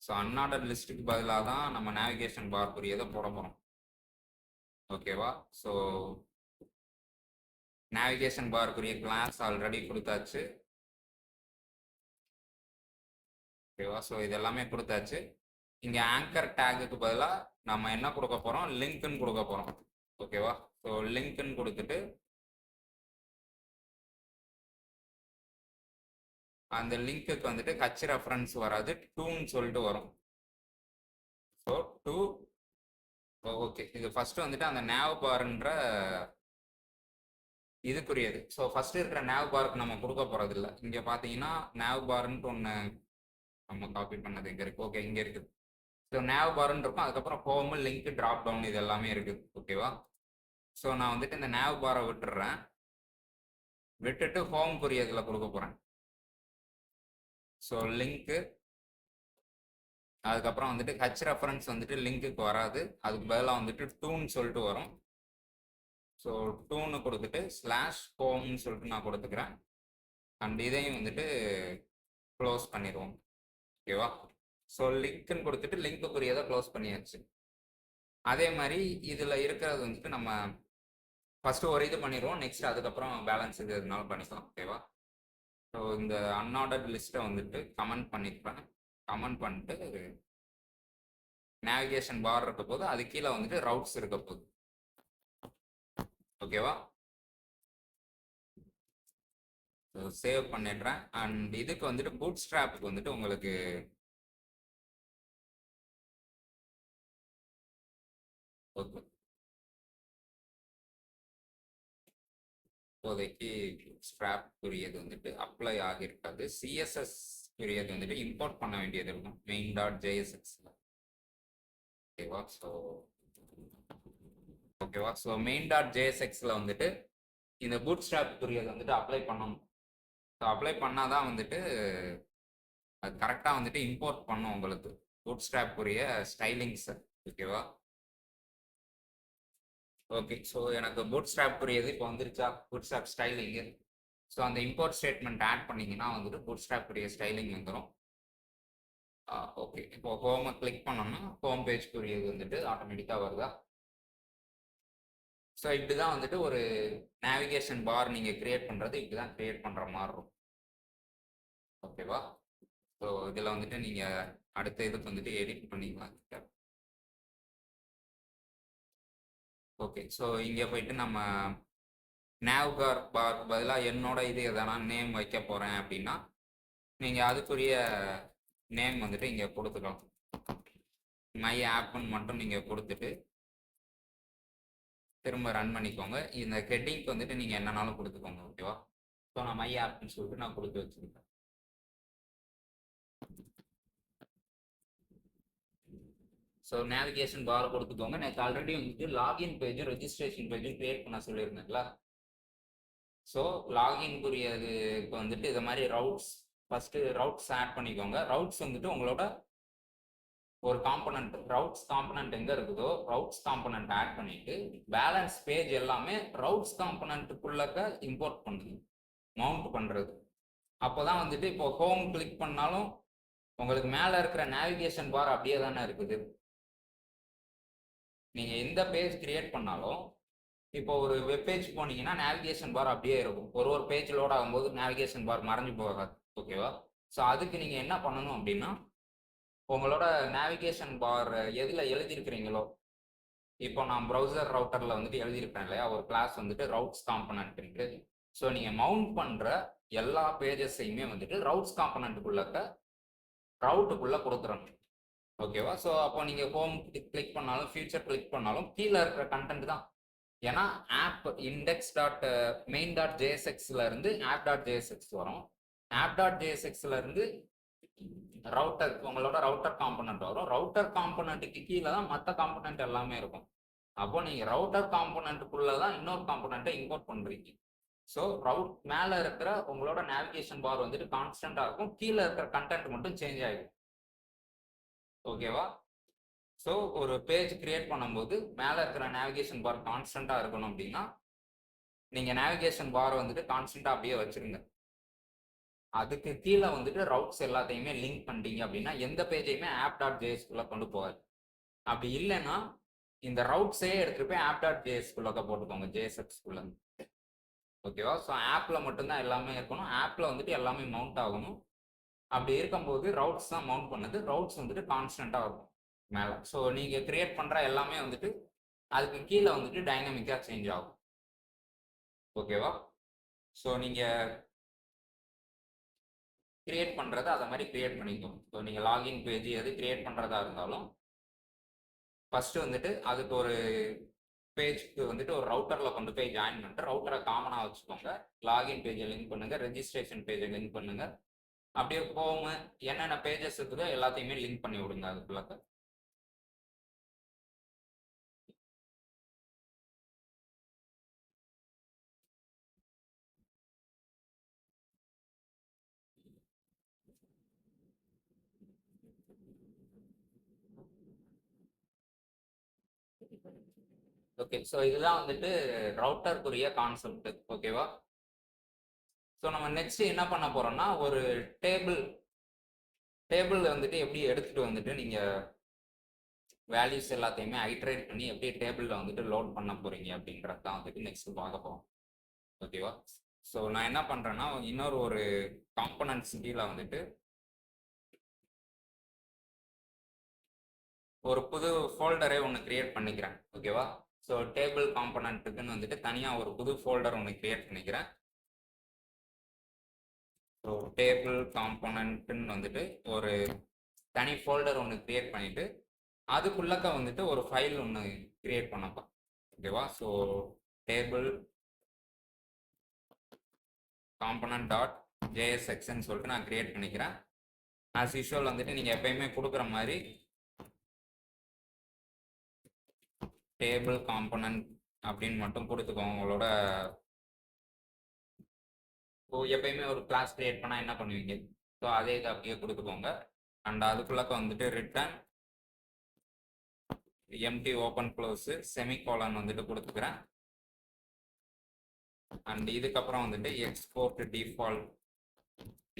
ஸோ அன்ஆர்டர்ட் லிஸ்ட்டுக்கு பதிலாக தான் நம்ம நேவிகேஷன் பார் புரியதை போட போகிறோம். ஓகேவா? ஸோ நேவிகேஷன் பார்க்குரிய கிளாஸ் ஆல்ரெடி கொடுத்தாச்சு. ஓகேவா? ஸோ இது எல்லாமே கொடுத்தாச்சு. இங்கே ஆங்கர் டேகுக்கு பதிலாக நம்ம என்ன கொடுக்க போகிறோம், லிங்க்னு கொடுக்க போகிறோம். ஓகேவா? ஸோ லிங்க்னு கொடுத்துட்டு அந்த லிங்க்குக்கு வந்துட்டு ஹச் ரெஃபரன்ஸ் வராது, டூன்னு சொல்லிட்டு வரும். So two. ஓகே, இது ஃபர்ஸ்ட் வந்துட்டு அந்த நேவ் பார்ன்ற இதுக்குரியது. ஸோ ஃபர்ஸ்ட் இருக்கிற நேவ் பார்க்கு நம்ம கொடுக்க போறது இல்லை. இங்கே பார்த்தீங்கன்னா நேவ் பார்ன்ட்டு ஒன்று நம்ம காப்பி பண்ணது இங்கே இருக்கு. ஓகே, இங்கே இருக்குது. ஸோ நேவ் பார்ன்னு இருக்கும், அதுக்கப்புறம் ஹோமு, லிங்க், ட்ராப் டவுன் இது எல்லாமே இருக்குது. ஓகேவா? ஸோ நான் வந்துட்டு இந்த நேவ் பாரை விட்டுடுறேன். விட்டுட்டு ஹோம் புரியதில் கொடுக்க போகிறேன். ஸோ லிங்க்கு, அதுக்கப்புறம் வந்துட்டு ஹச் ரெஃபரன்ஸ் வந்துட்டு லிங்க்குக்கு வராது, அதுக்கு பதிலாக வந்துட்டு டூன்னு சொல்லிட்டு வரும். ஸோ டூன்னு கொடுத்துட்டு ஸ்லாஷ் ஹோம்னு சொல்லிட்டு நான் கொடுத்துக்கிறேன். அண்ட் இதையும் வந்துட்டு க்ளோஸ் பண்ணிடுவோம். ஓகேவா? ஸோ லிங்க்னு கொடுத்துட்டு லிங்க்குரியதை க்ளோஸ் பண்ணியாச்சு. அதே மாதிரி இதில் இருக்கிறது வந்துட்டு நம்ம ஃபஸ்ட்டு ஒரு இது பண்ணிடுவோம், நெக்ஸ்ட் அதுக்கப்புறம் பேலன்ஸ் இது எதுனாலும் பண்ணிக்கலாம். ஓகேவா? ஸோ இந்த அன்ஆர்டர்ட் லிஸ்ட்டை வந்துட்டு கமெண்ட் பண்ணிக்கிறேன். கமெண்ட் பண்ணிட்டு நேவிகேஷன் பார் இருக்க போது அது கீழே வந்துட்டு ரவுட்ஸ் இருக்க போகுது. ஓகேவா? சேவ் பண்ணிடுறேன். அண்ட் இதுக்கு வந்துட்டு பூட் ஸ்ட்ராப்புக்கு வந்துட்டு உங்களுக்கு ஓகே இப்போதைக்கு ஸ்ட்ராப் புரியது வந்துட்டு அப்ளை ஆகியிருக்காது. சிஎஸ்எஸ் புரியது வந்துட்டு இம்போர்ட் பண்ண வேண்டியது இருக்கும் main.jsxல. ஓகேவா? ஸோ main.jsxல வந்துட்டு இந்த பூட் ஸ்ட்ராப் புரியது வந்துட்டு அப்ளை பண்ணணும். ஸோ அப்ளை பண்ணாதான் வந்துட்டு அது கரெக்டாக வந்துட்டு இம்போர்ட் பண்ணும் உங்களுக்கு பூட் ஸ்ட்ராப் புரிய ஸ்டைலிங்ஸ். ஓகேவா? ஓகே, ஸோ எனக்கு பூட் ஸ்ட்ராப் புரியுது இப்போ வந்துருச்சா, பூட் ஸ்ட்ராப் ஸ்டைலிங்கு. ஸோ அந்த இம்போர்ட் ஸ்டேட்மெண்ட் ஆட் பண்ணிங்கன்னா வந்துட்டு பூட் ஸ்ட்ராப் புரிய ஸ்டைலிங் வந்துடும். ஓகே, இப்போ ஹோமை கிளிக் பண்ணோம்னா ஹோம் பேஜ் புரியுது வந்துட்டு ஆட்டோமேட்டிக்காக வருதா? ஸோ இப்படி தான் வந்துட்டு ஒரு நேவிகேஷன் பார் நீங்கள் கிரியேட் பண்ணுறது இப்படி தான் கிரியேட் பண்ணுற மாதிரி இருக்கும். ஓகேவா? ஸோ இதில் வந்துட்டு நீங்கள் அடுத்த இதுக்கு வந்துட்டு எடிட் பண்ணிக்கலாம். ஓகே, ஸோ இங்கே போயிட்டு நம்ம நேவ்கார் பார் பதிலாக என்னோட இது எதனா நேம் வைக்க போகிறேன் அப்படின்னா நீங்கள் அதுக்குரிய நேம் வந்துட்டு இங்கே கொடுத்துக்கலாம். மை ஆப்னு மட்டும் நீங்கள் கொடுத்துட்டு திரும்ப ரன் பண்ணிக்கோங்க. இந்த ஹெட்டிங்க்கு வந்துட்டு நீங்கள் என்னன்னாலும் கொடுத்துக்கோங்க. ஓகேவா? ஸோ நான் மை ஆப்னு சொல்லிட்டு நான் கொடுத்து வச்சுருக்கேன். ஸோ நேவிகேஷன் பார் கொடுத்துக்கோங்க. எனக்கு ஆல்ரெடி வந்துட்டு லாகின் பேஜும் ரெஜிஸ்ட்ரேஷன் பேஜும் கிரியேட் பண்ண சொல்லியிருந்தேங்களா? ஸோ லாகின்குரியதுக்கு வந்துட்டு இது மாதிரி ரவுட்ஸ் ஃபஸ்ட்டு ரவுட்ஸ் ஆட் பண்ணிக்கோங்க. ரவுட்ஸ் வந்துட்டு உங்களோட ஒரு காம்பனண்ட் ரவுட்ஸ் காம்பனண்ட் எங்கே இருக்குதோ ரவுட்ஸ் காம்பனண்ட் ஆட் பண்ணிட்டு பேலன்ஸ் பேஜ் எல்லாமே ரவுட்ஸ் காம்பனண்ட்டுக்குள்ளக்க இம்போர்ட் பண்ணுங்க, மவுண்ட் பண்ணுறது. அப்போ தான் வந்துட்டு இப்போ ஹோம் கிளிக் பண்ணாலும் உங்களுக்கு மேலே இருக்கிற நேவிகேஷன் பார் அப்படியே தானே இருக்குது. நீங்கள் எந்த பேஜ் கிரியேட் பண்ணாலும் இப்போ ஒரு வெப்பேஜ் போனீங்கன்னா நேவிகேஷன் பார் அப்படியே இருக்கும். ஒரு பேஜ் லோட் ஆகும்போது நேவிகேஷன் பார் மறைஞ்சு போகாது. ஓகேவா? ஸோ அதுக்கு நீங்கள் என்ன பண்ணணும் அப்படின்னா, உங்களோட நேவிகேஷன் பார் எதில் எழுதியிருக்கிறீங்களோ, இப்போ நான் ப்ரௌசர் ரவுட்டரில் வந்துட்டு எழுதியிருப்பேன் இல்லையா, ஒரு கிளாஸ் வந்துட்டு ரவுட்ஸ் காம்பனன்ட். ஸோ நீங்கள் மவுண்ட் பண்ணுற எல்லா பேஜஸையுமே வந்துட்டு ரவுட்ஸ் காம்பனண்ட்டுக்குள்ள ரவுட்டுக்குள்ளே கொடுத்துடணும். ஓகேவா? ஸோ அப்போ நீங்கள் ஹோம் கிளிக் பண்ணாலும் ஃபியூச்சர் கிளிக் பண்ணாலும் கீழே இருக்கிற கண்டென்ட் தான். ஏன்னா app index dot main dot ஜேஎஸ்எக்ஸ்ல இருந்து ஆப் டாட் ஜேஎஸ்எக்ஸ் வரும். ஆப் டாட் ஜேஎஸ்எக்ஸ்ல இருந்து ரவுட்டர், உங்களோட ரவுட்டர் காம்பனண்ட் வரும். ரவுட்டர் காம்பனண்ட்டுக்கு கீழே தான் மற்ற காம்பனண்ட் எல்லாமே இருக்கும். அப்போ நீங்கள் ரவுட்டர் காம்பனண்ட்டுக்குள்ளே தான் இன்னொரு காம்பனண்ட்டை இம்போர்ட் பண்ணுறீங்க. ஸோ மேலே இருக்கிற உங்களோட நேவிகேஷன் பார் வந்துட்டு கான்ஸ்டண்ட்டாக இருக்கும், கீழே இருக்கிற கண்டென்ட் மட்டும் சேஞ்ச் ஆகிடும். ஓகேவா? ஸோ ஒரு பேஜ் கிரியேட் பண்ணும்போது மேலே இருக்கிற நேவிகேஷன் பார் கான்ஸ்டண்ட்டாக இருக்கணும் அப்படின்னா நீங்கள் நேவிகேஷன் பார் வந்துட்டு கான்ஸ்டண்ட்டாக அப்படியே வச்சுருங்க. அதுக்கு கீழே வந்துட்டு ரவுட்ஸ் எல்லாத்தையுமே லிங்க் பண்ணிட்டீங்க அப்படின்னா எந்த பேஜையுமே ஆப் டாட் ஜேஎஸ்குள்ளே கொண்டு போகாது. அப்படி இல்லைன்னா இந்த ரவுட்ஸே எடுத்துகிட்டு போய் ஆப் டாட் ஜேஎஸ்குள்ளே போட்டுக்கோங்க, ஜேஎஸ்எக்ஸ்குள்ளே. ஓகேவா? ஸோ ஆப்பில் மட்டும்தான் எல்லாமே இருக்கணும், ஆப்பில் வந்துட்டு எல்லாமே மவுண்ட் ஆகணும். அப்படி இருக்கும்போது ரவுட்ஸ் தான் மவுண்ட் பண்ணுது, ரவுட்ஸ் வந்துட்டு கான்ஸ்டண்ட்டாக இருக்கும் மேலே. ஸோ நீங்கள் கிரியேட் பண்ணுற எல்லாமே வந்துட்டு அதுக்கு கீழே வந்துட்டு டைனமிக்காக சேஞ்ச் ஆகும். ஓகேவா? ஸோ நீங்கள் கிரியேட் பண்ணுறது அதை மாதிரி கிரியேட் பண்ணிக்கணும். ஸோ நீங்கள் லாகின் பேஜ் எது கிரியேட் பண்ணுறதா இருந்தாலும் ஃபஸ்ட்டு வந்துட்டு அதுக்கு ஒரு பேஜ்க்கு வந்துட்டு ஒரு ரவுட்டரில் கொண்டு போய் ஜாயின் பண்ணிட்டு ரவுட்டரை காமனாக வச்சுக்கோங்க. லாகின் பேஜை லிங்க் பண்ணுங்கள், ரெஜிஸ்ட்ரேஷன் பேஜை லிங்க் பண்ணுங்கள். அப்படியே ஹோமு என்னென்ன பேஜஸ் இருக்குதோ எல்லாத்தையுமே லிங்க் பண்ணி விடுங்க அதுக்குள்ள. ஓகே, ஸோ இதுதான் வந்துட்டு ரவுட்டருக்குரிய கான்செப்ட். ஓகேவா? ஸோ நம்ம நெக்ஸ்ட் என்ன பண்ண போறோம்னா ஒரு டேபிள் வந்துட்டு எப்படி எடுத்துட்டு வந்துட்டு நீங்க வேல்யூஸ் எல்லாத்தையுமே ஐட்ரேட் பண்ணி எப்படி டேபிளில் வந்துட்டு லோட் பண்ண போறீங்க அப்படின்றது தான் வந்துட்டு நெக்ஸ்ட் பார்க்க போறோம். ஓகேவா? ஸோ நான் என்ன பண்றேன்னா இன்னொரு ஒரு காம்பனன்ட்ஸ் கீழே வந்துட்டு ஒரு புது ஃபோல்டரே ஒன்று கிரியேட் பண்ணிக்கிறேன். ஓகேவா? ஸோ டேபிள் காம்பனண்ட்டுக்குன்னு வந்துட்டு தனியாக ஒரு புது ஃபோல்டர் ஒன்று கிரியேட் பண்ணிக்கிறேன். ஸோ டேபிள் காம்பனண்ட்டுன்னு வந்துட்டு ஒரு தனி ஃபோல்டர் ஒன்று கிரியேட் பண்ணிட்டு அதுக்குள்ளக்க வந்துட்டு ஒரு ஃபைல் ஒன்று கிரியேட் பண்ணப்பா. ஓகேவா? ஸோ டேபிள் காம்பனண்ட் டாட் ஜேஎஸ்எக்ஸ்ன்னு சொல்லிட்டு நான் கிரியேட் பண்ணிக்கிறேன். ஆஸ் யூஷுவல் வந்துட்டு நீங்கள் எப்பயுமே கொடுக்குற மாதிரி டேபிள் காம்பனண்ட் அப்படின்னு மட்டும் கொடுத்துக்கோங்க. உங்களோட எப்பயுமே ஒரு கிளாஸ் கிரியேட் பண்ணால் என்ன பண்ணுவீங்க, ஸோ அதே இதை அப்படியே கொடுத்துக்கோங்க. அண்ட் அதுக்குள்ளக்க வந்துட்டு return empty open close semicolon வந்துட்டு கொடுத்துக்கிறேன். அண்ட் இதுக்கப்புறம் வந்துட்டு எக்ஸ்போர்ட் டிஃபால்ட்,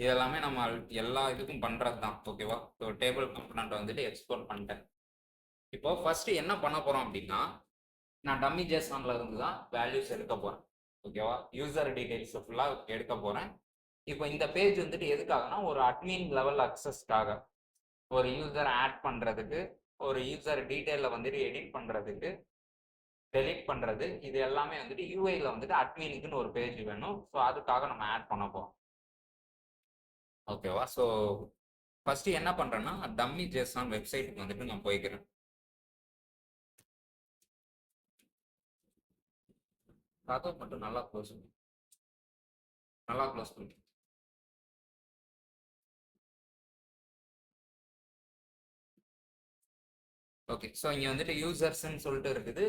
இதெல்லாமே நம்ம எல்லா இதுக்கும் பண்ணுறது தான். ஓகேவா? ஸோ டேபிள் காம்பனண்ட் வந்துட்டு எக்ஸ்போர்ட் பண்ணிட்டேன். இப்போ ஃபர்ஸ்ட் என்ன பண்ண போகிறோம் அப்படின்னா நான் டம்மி ஜேசன்ல இருந்து தான் வேல்யூஸ் எடுக்க போகிறேன். ஓகேவா? யூசர் டீடைல்ஸ் ஃபுல்லாக எடுக்க போகிறேன். இப்போ இந்த பேஜ் வந்துட்டு எதுக்காகனா ஒரு அட்மின் லெவல் அக்சஸ்க்காக, ஒரு யூசர் ஆட் பண்ணுறதுக்கு, ஒரு யூசர் டீட்டெயிலில் வந்துட்டு எடிட் பண்ணுறதுக்கு, டெலிட் பண்ணுறது, இது எல்லாமே வந்துட்டு யூஐயில் வந்துட்டு அட்மினுக்குன்னு ஒரு பேஜ் வேணும். ஸோ அதுக்காக நம்ம ஆட் பண்ண போகிறோம். ஓகேவா? ஸோ ஃபஸ்ட்டு என்ன பண்ணுறேன்னா டம்மி ஜேசன் வெப்சைட்டுக்கு வந்துட்டு நான் போய்க்கிறேன். கதை மட்டும் நல்லா க்ளோஸ் பண்ணி ஓகே. ஸோ இங்கே வந்துட்டு யூசர்ஸ்ன்னு சொல்லிட்டு இருக்குது.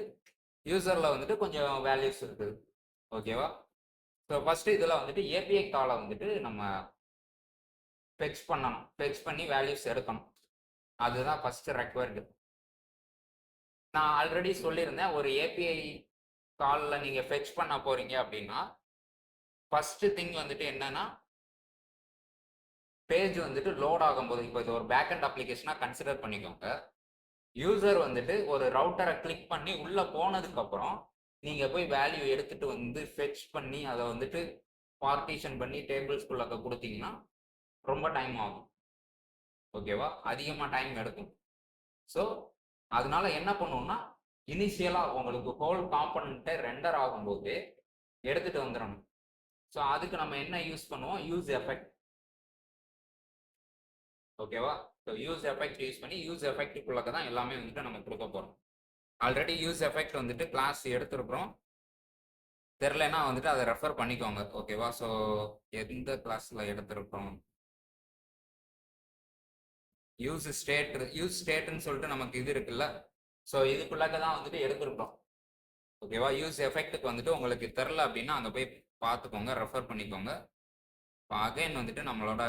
யூசரில் வந்துட்டு கொஞ்சம் வேல்யூஸ் இருக்குது. ஓகேவா? ஸோ ஃபஸ்ட்டு இதில் வந்துட்டு ஏபிஐ காலை வந்துட்டு நம்ம ஃபெச் பண்ணணும். ஃபெச் பண்ணி வேல்யூஸ் எடுக்கணும். அதுதான் ஃபஸ்ட்டு ரெக்வயர்டு. நான் ஆல்ரெடி சொல்லியிருந்தேன், ஒரு ஏபிஐ காலில் நீங்கள் ஃபெச் பண்ண போகிறீங்க அப்படின்னா ஃபஸ்ட்டு திங் வந்துட்டு என்னன்னா பேஜ் வந்துட்டு லோட் ஆகும்போது, இப்போ இது ஒரு பேக்அண்ட் அப்ளிகேஷனாக கன்சிடர் பண்ணிக்கோங்க. யூசர் வந்துட்டு ஒரு ரவுட்டரை கிளிக் பண்ணி உள்ளே போனதுக்கப்புறம் நீங்கள் போய் வேல்யூ எடுத்துகிட்டு வந்து ஃபெச் பண்ணி அதை வந்துட்டு பார்ட்டிஷன் பண்ணி டேபிள்ஸ்குள்ளே கொடுத்தீங்கன்னா ரொம்ப டைம் ஆகும். ஓகேவா, அதிகமாக டைம் எடுக்கும். ஸோ அதனால என்ன பண்ணுவோம்னா இனிஷியலாக உங்களுக்கு ஹோல் காம்பனண்ட்டை ரெண்டர் ஆகும்போது எடுத்துகிட்டு வந்துடணும். ஸோ அதுக்கு நம்ம என்ன யூஸ் பண்ணுவோம், யூஸ் எஃபெக்ட். ஓகேவா, ஸோ யூஸ் எஃபெக்ட் யூஸ் பண்ணி யூஸ் எஃபெக்ட்டுக்குள்ளே தான் எல்லாமே வந்துட்டு நம்ம கொடுக்க போகிறோம். ஆல்ரெடி யூஸ் எஃபெக்ட் வந்துட்டு கிளாஸ் எடுத்துருக்குறோம், தெரிலனா வந்துட்டு அதை ரெஃபர் பண்ணிக்கோங்க. ஓகேவா, ஸோ எந்த கிளாஸில் எடுத்துருக்கோம், யூஸ் ஸ்டேட்னு சொல்லிட்டு நமக்கு இது இருக்குல்ல, ஸோ இதுக்குள்ளாக்க தான் வந்துட்டு எடுத்துருக்கோம். ஓகேவா, யூஸ் எஃபெக்ட்டுக்கு வந்துட்டு உங்களுக்கு தெரில அப்படின்னா அங்கே போய் பார்த்துக்கோங்க, ரெஃபர் பண்ணிக்கோங்க. இப்போ அகைன் வந்துட்டு நம்மளோட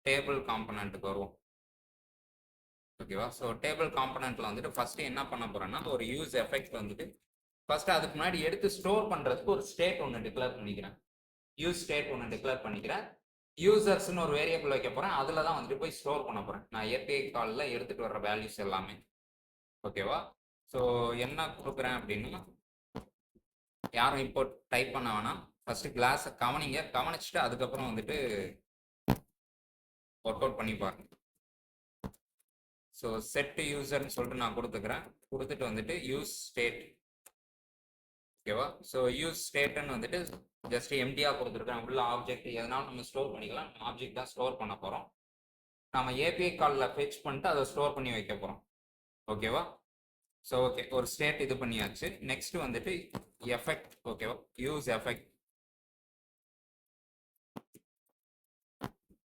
டேபிள் காம்பனண்ட்டுக்கு வருவோம். ஓகேவா, ஸோ டேபிள் காம்பனண்ட்டில் வந்துட்டு ஃபஸ்ட்டு என்ன பண்ண போகிறேன்னா ஒரு யூஸ் எஃபெக்ட் வந்துட்டு ஃபஸ்ட்டு அதுக்கு முன்னாடி எடுத்து ஸ்டோர் பண்ணுறதுக்கு ஒரு ஸ்டேட் ஒன்று டிக்ளேர் பண்ணிக்கிறேன். யூஸ் ஸ்டேட் ஒன்று டிக்ளேர் பண்ணிக்கிறேன். யூசர்ஸ்னு ஒரு வேரியபிள் வைக்க போகிறேன், அதில் தான் வந்துட்டு போய் ஸ்டோர் பண்ண போகிறேன் நான் API காலில் எடுத்துகிட்டு வர்ற வேல்யூஸ் எல்லாமே. ஓகேவா, ஸோ என்ன கொடுக்குறேன் அப்படின்னா யாரும் இப்போ டைப் பண்ண வேணாம், ஃபஸ்ட்டு கிளாஸை கவனிச்சுட்டு அதுக்கப்புறம் வந்துட்டு ஒர்க் அவுட் பண்ணி பாருங்க. ஸோ செட் யூசர்னு சொல்லிட்டு நான் கொடுத்துட்டு வந்துட்டு யூஸ் ஸ்டேட். ஓகேவா, ஸோ யூஸ் ஸ்டேட்னு வந்துட்டு ஜஸ்ட் எம்டியாக கொடுத்துருக்கேன். உள்ள ஆப்ஜெக்ட் எதனாலும் நம்ம ஸ்டோர் பண்ணிக்கலாம், ஆப்ஜெக்ட் தான் ஸ்டோர் பண்ண போகிறோம். நம்ம API காலில் ஃபெச் பண்ணிட்டு அதை ஸ்டோர் பண்ணி வைக்க போகிறோம். ஓகேவா, ஸோ ஓகே, ஒரு ஸ்டேட் இது பண்ணியாச்சு. நெக்ஸ்ட் வந்துட்டு எஃபெக்ட். ஓகேவா, use effect.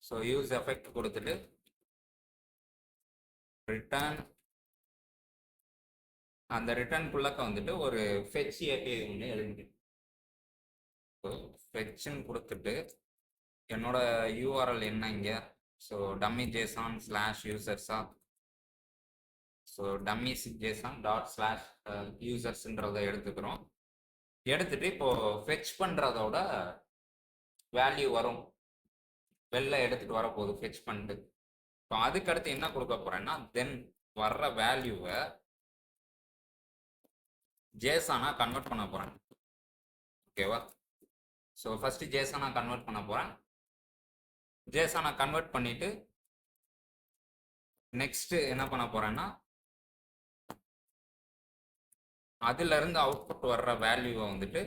So use effect கொடுத்துட்டு ரிட்டர்ன், அந்த ரிட்டர்னுக்குள்ளக்க வந்துட்டு ஒரு ஃபெச் API ஒன்று எழுதிட்டு ஃபெச்ன்னு கொடுத்துட்டு என்னோட URL என்ன இங்கே, ஸோ டம்மி ஜேசான் ஸ்லாஷ் யூசர்ஸா, so dummy JSON dot slash யூசர்ஸ்ன்றதை எடுத்துக்கிறோம். எடுத்துட்டு இப்போ ஃபெச் பண்ணுறதோட வேல்யூ வரும், வெளில எடுத்துகிட்டு வரப்போகுது ஃபெச் பண்ணிட்டு. இப்போ அதுக்கடுத்து என்ன கொடுக்க போகிறேன்னா தென் வர்ற வேல்யூவை ஜேசானா கன்வெர்ட் பண்ண போகிறேன். ஓகேவா, ஸோ ஃபஸ்ட்டு ஜேசானா கன்வெர்ட் பண்ண போகிறேன். ஜேசானா கன்வெர்ட் பண்ணிவிட்டு நெக்ஸ்ட்டு என்ன பண்ண போகிறேன்னா அதிலிருந்து அவுட்புட் வர்ற வேல்யூவை வந்துட்டு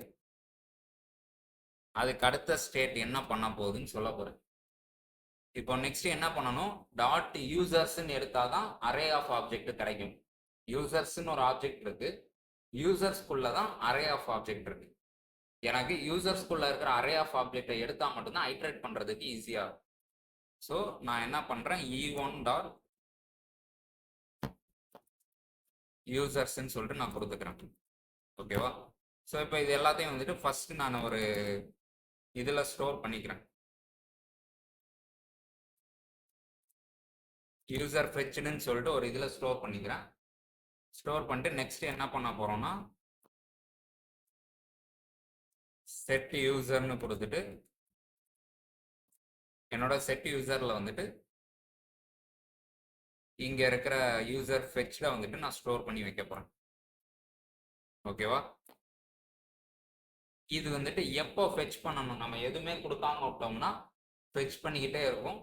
அதுக்கு அடுத்த ஸ்டேட் என்ன பண்ண போகுதுன்னு சொல்ல போகிறேன். இப்போ நெக்ஸ்ட் என்ன பண்ணணும், டாட் யூசர்ஸ்ன்னு எடுத்தால் தான் அரே ஆஃப் ஆப்ஜெக்ட் கிடைக்கும். யூசர்ஸ்ன்னு ஒரு ஆப்ஜெக்ட் இருக்கு, யூசர்ஸ்குள்ள தான் அரே ஆஃப் ஆப்ஜெக்ட் இருக்கு. எனக்கு யூசர்ஸ்குள்ள இருக்கிற அரே ஆஃப் ஆப்ஜெக்டை எடுத்தால் மட்டும்தான் ஐட்ரேட் பண்ணுறதுக்கு ஈஸியாக. ஸோ நான் என்ன பண்ணுறேன், E1 டாட் யூசர்ஸ்ன்னு சொல்லிட்டு நான் கொடுத்துக்கிறேன். ஓகேவா, ஸோ இப்போ இது எல்லாத்தையும் வந்துட்டு ஃபர்ஸ்ட் நான் ஒரு இதில் ஸ்டோர் பண்ணிக்கிறேன். யூசர் ஃபெச்னு சொல்லிட்டு ஒரு இதில் ஸ்டோர் பண்ணிக்கிறேன். ஸ்டோர் பண்ணிட்டு நெக்ஸ்ட் என்ன பண்ண போகிறோம்னா செட் யூசர்னு கொடுத்துட்டு என்னோட செட் யூசரில் வந்துட்டு இங்கே இருக்கிற யூசர் ஃபெச்சில் வந்துட்டு நான் ஸ்டோர் பண்ணி வைக்க போகிறேன். ஓகேவா, இது வந்துட்டு எப்போ ஃபெச் பண்ணணும், நம்ம எதுவுமே கொடுக்காம விட்டோம்னா ஃபெச் பண்ணிக்கிட்டே இருக்கும்.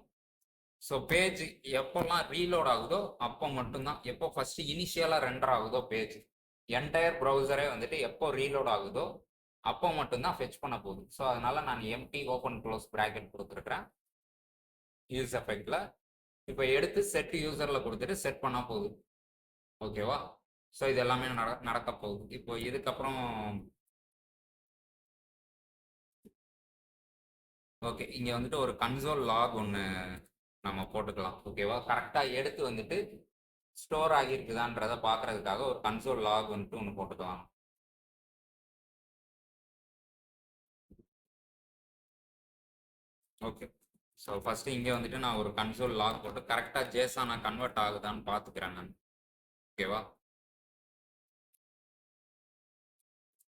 ஸோ பேஜ் எப்போல்லாம் ரீலோட் ஆகுதோ அப்போ மட்டும்தான், எப்போ ஃபஸ்ட்டு இனிஷியலாக ரெண்டர் ஆகுதோ பேஜ், என்டையர் ப்ரௌசரே வந்துட்டு எப்போ ரீலோட் ஆகுதோ அப்போ மட்டும்தான் ஃபெச் பண்ண போகுது. ஸோ அதனால நான் எம்டி ஓப்பன் க்ளோஸ் ப்ராக்கெட் கொடுத்துருக்குறேன் யூஸ் எஃபெக்டில். இப்போ எடுத்து செட் யூசரில் கொடுத்துட்டு செட் பண்ண போகுது. ஓகேவா, ஸோ இது எல்லாமே நடக்க போகுது. இப்போ இதுக்கப்புறம் ஓகே, இங்கே வந்துட்டு ஒரு கன்சோல் லாக் ஒன்று நம்ம போட்டுக்கலாம். ஓகேவா, கரெக்டாக எடுத்து வந்துட்டு ஸ்டோர் ஆகியிருக்குதான்றதை பார்க்கறதுக்காக ஒரு கன்சோல் லாக் வந்துட்டு ஒன்று போட்டுக்கலாம். ஓகே, ஸோ ஃபஸ்ட்டு இங்கே வந்துட்டு நான் ஒரு கன்சோல் லாக் போட்டு கரெக்டாக ஜேசானா கன்வெர்ட் ஆகுதான்னு பார்த்துக்கிறேன் நான். ஓகேவா,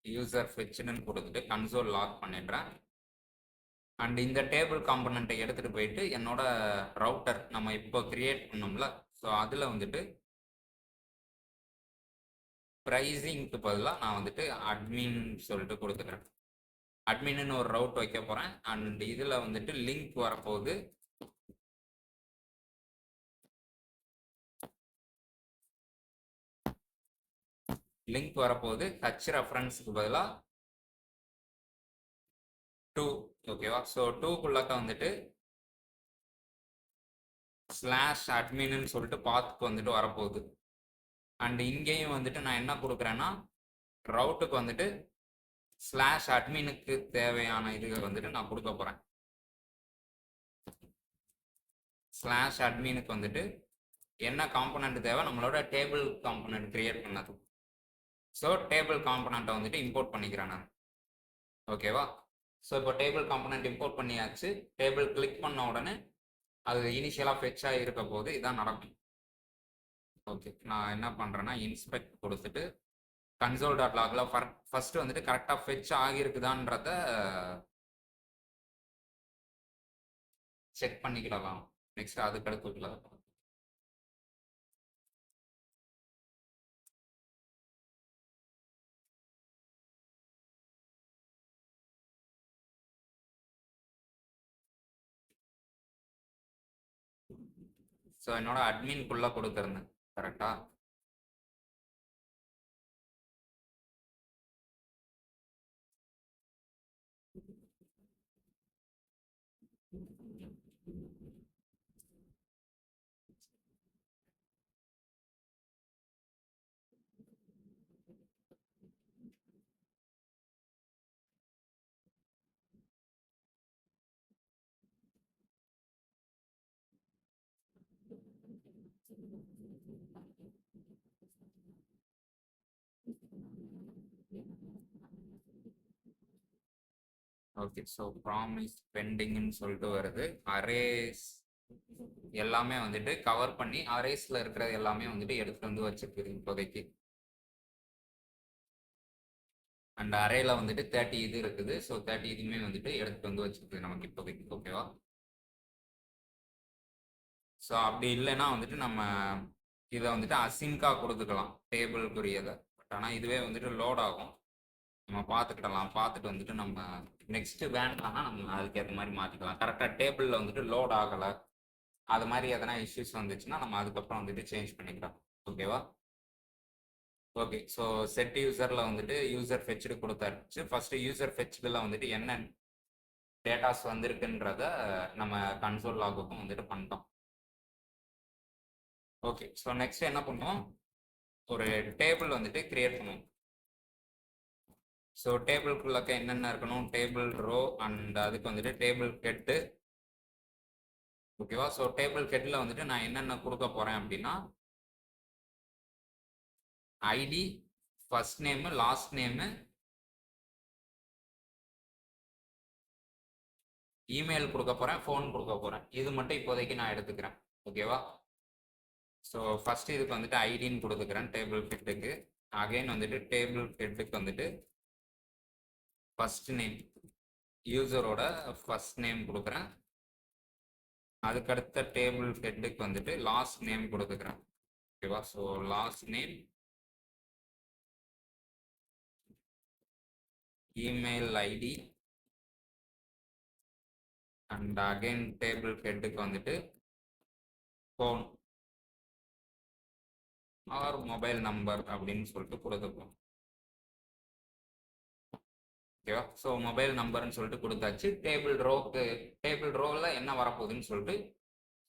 யூசர் ஃபெச்னு கொடுத்துட்டு கன்சோல் லாக் பண்ணிடுறேன். அண்ட் இந்த டேபிள் காம்பனண்ட்டை எடுத்துகிட்டு போயிட்டு என்னோட ரவுட்டர் நம்ம இப்போ கிரியேட் பண்ணோம்ல, ஸோ அதில் வந்துட்டு ப்ரைஸிங்க்கு பதிலாக நான் வந்துட்டு அட்மின் சொல்லிட்டு கொடுத்துக்கிறேன். அட்மின்னு ஒரு ரவுட் வைக்க போகிறேன். அண்ட் இதில் வந்துட்டு லிங்க் வரப்போகுது. லிங்க் வரப்போகுது ஹச் ரெஃபரன்ஸுக்கு பதிலாக 2. ஓகேவா? ஸோ 2க்குள்ளாக்க வந்துட்டு /admin சொல்லிட்டு பாத்துக்கு வந்துட்டு வரப்போகுது. அண்ட் இங்கேயும் வந்துட்டு நான் என்ன கொடுக்குறேன்னா ரவுட்டுக்கு வந்துட்டு /adminக்கு தேவையான இதுகள் வந்துட்டு நான் கொடுக்க போறேன். /adminக்கு வந்துட்டு என்ன காம்பனண்ட் தேவை, நம்மளோட டேபிள் காம்பனண்ட் கிரியேட் பண்ணது. ஸோ டேபிள் காம்பனண்ட்டை வந்துட்டு இம்போர்ட் பண்ணிக்கிறேன் நான். ஓகேவா? ஸோ இப்போ டேபிள் காம்பனண்ட் இம்போர்ட் பண்ணியாச்சு. டேபிள் கிளிக் பண்ண உடனே அது இனிஷியலாக ஃபெச் ஆகிருக்க போது இதான் நடக்கும். ஓகே, நான் என்ன பண்ணுறேன்னா இன்ஸ்பெக்ட் கொடுத்துட்டு console.logல ஃபர்ஸ்ட் வந்துட்டு கரெக்டாக ஃபெச் ஆகியிருக்குதான்றத செக் பண்ணிக்கலாம். நெக்ஸ்ட் அதுக்கு அடுத்து ஸோ என்னோட அட்மின்குள்ளே கொடுத்துருந்தேன் கரெக்டா. ஓகே, ஸோ ப்ராமிஸ் பெண்டிங்னு சொல்லிட்டு வருது. அரேஸ் எல்லாமே வந்துட்டு கவர் பண்ணி அரேஸில் இருக்கிறது எல்லாமே வந்துட்டு எடுத்துட்டு வந்து வச்சிருக்குது இப்போதைக்கு. அண்ட் அரேல வந்துட்டு 30 இது இருக்குது. ஸோ 30 இதுவுமே வந்துட்டு எடுத்துட்டு வந்து வச்சிருக்குது நமக்கு இப்போதைக்கு. ஓகேவா? ஸோ அப்படி இல்லைன்னா வந்துட்டு நம்ம இதை வந்துட்டு அசிங்காக கொடுத்துக்கலாம் டேபிளுக்குரியதை. பட் ஆனால் இதுவே வந்துட்டு லோட் ஆகும். நம்ம பார்த்துக்கிடலாம். பார்த்துட்டு வந்துட்டு நம்ம நெக்ஸ்ட் வேண்டாம்னா நம்ம அதுக்கேற்ற மாதிரி மாற்றிக்கலாம். கரெக்டாக டேபிளில் வந்துட்டு லோட் ஆகலை, அது மாதிரி எதனா இஷ்யூஸ் வந்துச்சுன்னா நம்ம அதுக்கப்புறம் வந்துட்டு சேஞ்ச் பண்ணிக்கலாம். ஓகேவா? ஓகே, ஸோ செட் யூசரில் வந்துட்டு யூசர் ஃபெச்சுடு கொடுத்தாச்சு. ஃபர்ஸ்ட் யூசர் ஃபெச்சுடில் வந்துட்டு என்ன டேட்டாஸ் வந்திருக்குன்றத நம்ம கன்சோல் லாகுக்கும் வந்துட்டு பண்ணிட்டோம். ஓகே, ஸோ நெக்ஸ்ட் என்ன பண்ணுவோம், ஒரு டேபிள் வந்துட்டு கிரியேட் பண்ணுவோம். ஸோ டேபிள்குள்ளக்க என்னென்ன இருக்கணும், டேபிள் ரோ அண்ட் அதுக்கு வந்துட்டு டேபிள் ஹெட்டு. ஓகேவா? ஸோ டேபிள் ஹெட்டில் வந்துட்டு நான் என்னென்ன கொடுக்க போகிறேன் அப்படின்னா ID, first name, last name, email கொடுக்க போகிறேன், ஃபோன் கொடுக்க போகிறேன். இது மட்டும் இப்போதைக்கு நான் எடுத்துக்கிறேன். ஓகேவா? ஸோ ஃபர்ஸ்ட் இதுக்கு வந்துட்டு ஐடின்னு கொடுத்துக்கிறேன் டேபிள் ஹெட்டுக்கு. அகைன் வந்துட்டு டேபிள் ஹெட்டுக்கு வந்துட்டு ஃபர்ஸ்ட் நேம், யூசரோட ஃபர்ஸ்ட் நேம் கொடுக்குறேன். அதுக்கடுத்த டேபிள் ஹெட்டுக்கு வந்துட்டு லாஸ்ட் நேம் கொடுத்துக்கிறேன். ஓகேவா? So last name, email ID and again table ஹெட்டுக்கு வந்துட்டு ஃபோன் ஆர் மொபைல் நம்பர் அப்படின்னு சொல்லிட்டு கொடுத்துப்போம். ஓகேவா? ஸோ மொபைல் நம்பர்னு சொல்லிட்டு கொடுத்தாச்சு. டேபிள் ரோவில் என்ன வரப்போகுதுன்னு சொல்லிட்டு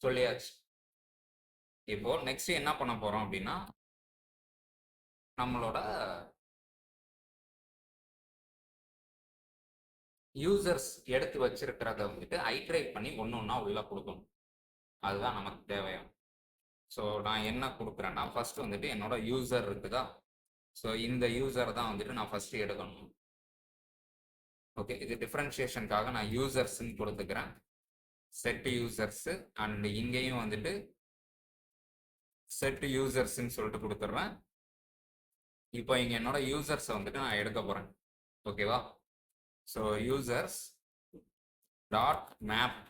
சொல்லியாச்சு. இப்போ நெக்ஸ்ட் என்ன பண்ண போறோம் அப்படின்னா நம்மளோட யூசர்ஸ் எடுத்து வச்சிருக்கிறத வந்துட்டு ஐட்ரேட் பண்ணி ஒன்று ஒன்றா உள்ள கொடுக்கணும். அதுதான் நமக்கு தேவையான. ஸோ நான் என்ன கொடுக்குறேன்னா ஃபர்ஸ்ட் வந்துட்டு என்னோட யூசர் இருக்குதா, ஸோ இந்த யூசர் தான் வந்துட்டு நான் ஃபர்ஸ்ட் எடுக்கணும். ஓகே, இது டிஃபரன்ஷியேஷனுக்காக நான் யூசர்ஸ்ன்னு கொடுத்துக்கிறேன். செட் யூசர்ஸ் அண்ட் இங்கேயும் வந்துட்டு செட் யூசர்ஸ்ன்னு சொல்லிட்டு கொடுத்துட்றேன். இப்போ இங்கே என்னோட யூசர்ஸை வந்துட்டு நான் எடுக்க போகிறேன். ஓகேவா? So users dot map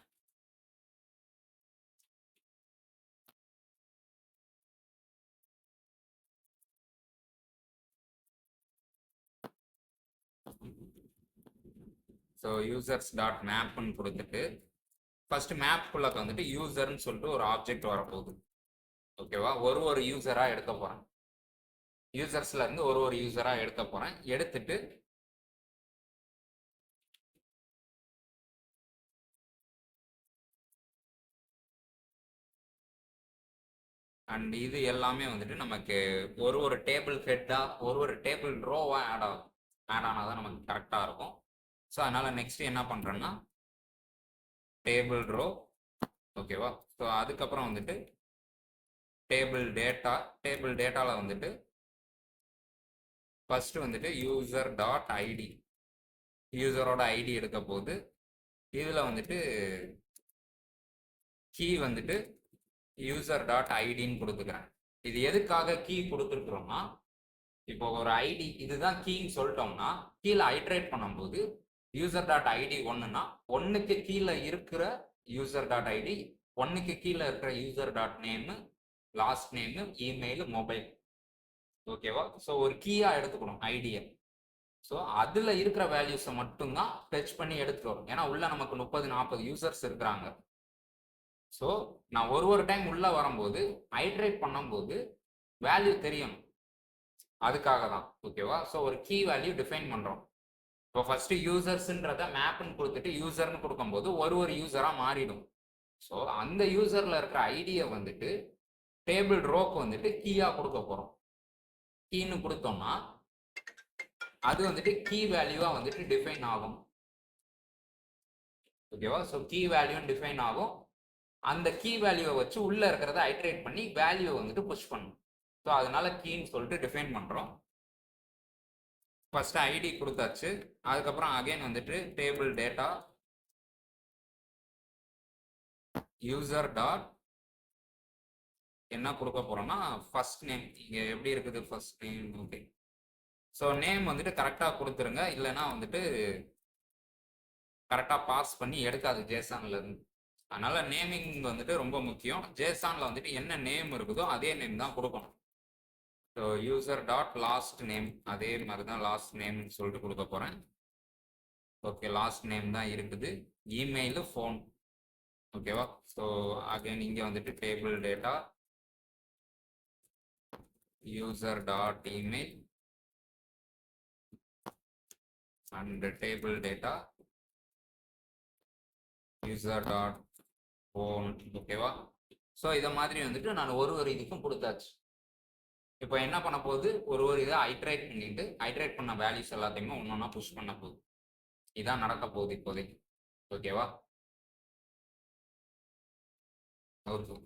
so users dot மேப்னு கொடுத்துட்டு ஃபர்ஸ்ட் மேப்குள்ள வந்துட்டு யூசர்னு சொல்லிட்டு ஒரு ஆப்ஜெக்ட் வரப்போகுது. ஓகேவா, ஒரு யூசரா எடுக்க போறேன். யூசர்ஸ்ல இருந்து ஒரு யூசரா எடுக்க போறேன். எடுத்துட்டு அண்ட் இது எல்லாமே வந்துட்டு நமக்கு ஒரு டேபிள் ஹெட்டா ஒரு டேபிள் ரோவா ஆட் ஆனால் தான் நமக்கு கரெக்டாக இருக்கும். ஸோ அதனால நெக்ஸ்ட் என்ன பண்றேன்னா டேபிள் ரோ. ஓகேவா, ஸோ அதுக்கப்புறம் வந்துட்டு டேபிள் டேட்டாவில் வந்துட்டு ஃபர்ஸ்ட் வந்துட்டு யூசர் டாட் ஐடி, யூசரோட ஐடி எடுக்க போது இதில் வந்துட்டு கீ வந்துட்டு யூசர் டாட் ஐடின்னு கொடுத்துக்கிறேன். இது எதுக்காக கீ கொடுத்துருக்குறோம்னா, இப்போ ஒரு ஐடி இதுதான் கீன்னு சொல்லிட்டோம்னா கீழே ஐட்ரேட் பண்ணும்போது யூசர் டாட் ஐடி ஒன்றுனா ஒன்றுக்கு கீழே இருக்கிற யூசர் டாட் ஐடி, ஒன்றுக்கு கீழே இருக்கிற user dot name, last name, email, mobile. ஓகேவா, ஸோ ஒரு கீயா எடுத்துக்கணும் ஐடியை. ஸோ அதில் இருக்கிற வேல்யூஸை மட்டும்தான் டச் பண்ணி எடுத்துட்டு வரும். ஏன்னா உள்ள நமக்கு 30-40 யூசர்ஸ் இருக்கிறாங்க. ஸோ நான் ஒரு டைம் உள்ள வரும்போது ஐட்ரேட் பண்ணும்போது வேல்யூ தெரியணும், அதுக்காக தான். ஓகேவா, ஸோ ஒரு கீ வேல்யூ டிஃபைன் பண்றோம். இப்போ ஃபர்ஸ்ட் யூசர்ஸ்ன்றத மேப்னு கொடுத்துட்டு யூசர்னு கொடுக்கும்போது ஒரு யூசரா மாறிடும். ஸோ அந்த யூசர்ல இருக்கிற ஐடியை வந்துட்டு டேபிள் ரோக்கு வந்துட்டு கீயா கொடுக்க போறோம். கீன்னு கொடுத்தோம்னா அது வந்துட்டு கீ வேல்யூவா வந்துட்டு டிஃபைன் ஆகும். ஓகேவா, ஸோ கீ வேல்யூ டிஃபைன் ஆகும். அந்த கீ வேல்யூவை வச்சு உள்ள இருக்கிறத ஐட்ரேட் பண்ணி வேல்யூவை வந்துட்டு புஷ் பண்ணும். ஸோ அதனால கீன்னு சொல்லிட்டு டிஃபைன் பண்றோம். ஃபர்ஸ்ட் ஐடி கொடுத்தாச்சு. அதுக்கப்புறம் அகைன் வந்துட்டு டேபிள் டேட்டா யூசர் டாட் என்ன கொடுக்க போறோம்னா ஃபர்ஸ்ட் நேம். இங்க எப்படி இருக்குது first name? Okay, so name வந்துட்டு கரெக்டாக கொடுத்துருங்க, இல்லைன்னா வந்துட்டு கரெக்டாக பாஸ் பண்ணி எடுக்காது ஜேசான்ல இருந்து. அதனால நேமிங் வந்துட்டு ரொம்ப முக்கியம். ஜேசான்ல வந்துட்டு என்ன நேம் இருக்குதோ அதே நேம் தான் கொடுக்கணும். So user dot last name, அதே மாதிரி தான் லாஸ்ட் நேம்னு சொல்லிட்டு கொடுக்க போறேன். ஓகே, லாஸ்ட் நேம் தான் இருக்குது. Email, phone. ஓகேவா, ஸோ அகைன் இங்கே வந்துட்டு table data user dot email and table data user dot phone. ஓகேவா, ஸோ இதை மாதிரி வந்துட்டு நான் ஒரு இதுக்கும் கொடுத்தாச்சு. இப்போ என்ன பண்ண போகுது, ஒரு இதை ஐட்ரேட் பண்ணிட்டு ஐட்ரேட் பண்ண வேல்யூஸ் எல்லாத்தையுமே ஒன்னொன்னா புஷ் பண்ண போகுது. இதான் நடக்க போகுது இப்போதைக்கு. ஓகேவா, ஓகே,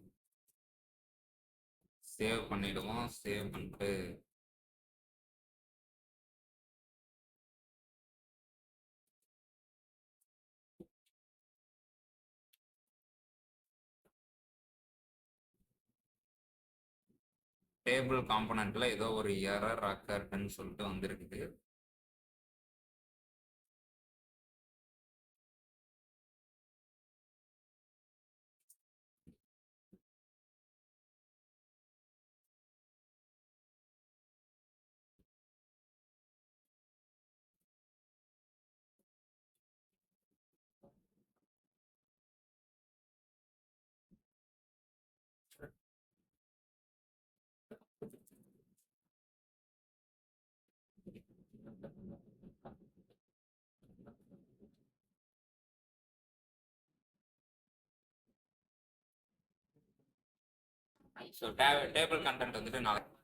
சேவ் பண்ணிடுவோம். சேவ் பண்ணிட்டு டேபிள் காம்பனண்ட்ல ஏதோ ஒரு எரர் அக்கர்டுன்னு சொல்லிட்டு வந்திருக்குது. ஸோ டேபிள் கண்டென்ட் வந்துட்டு நாளைக்கு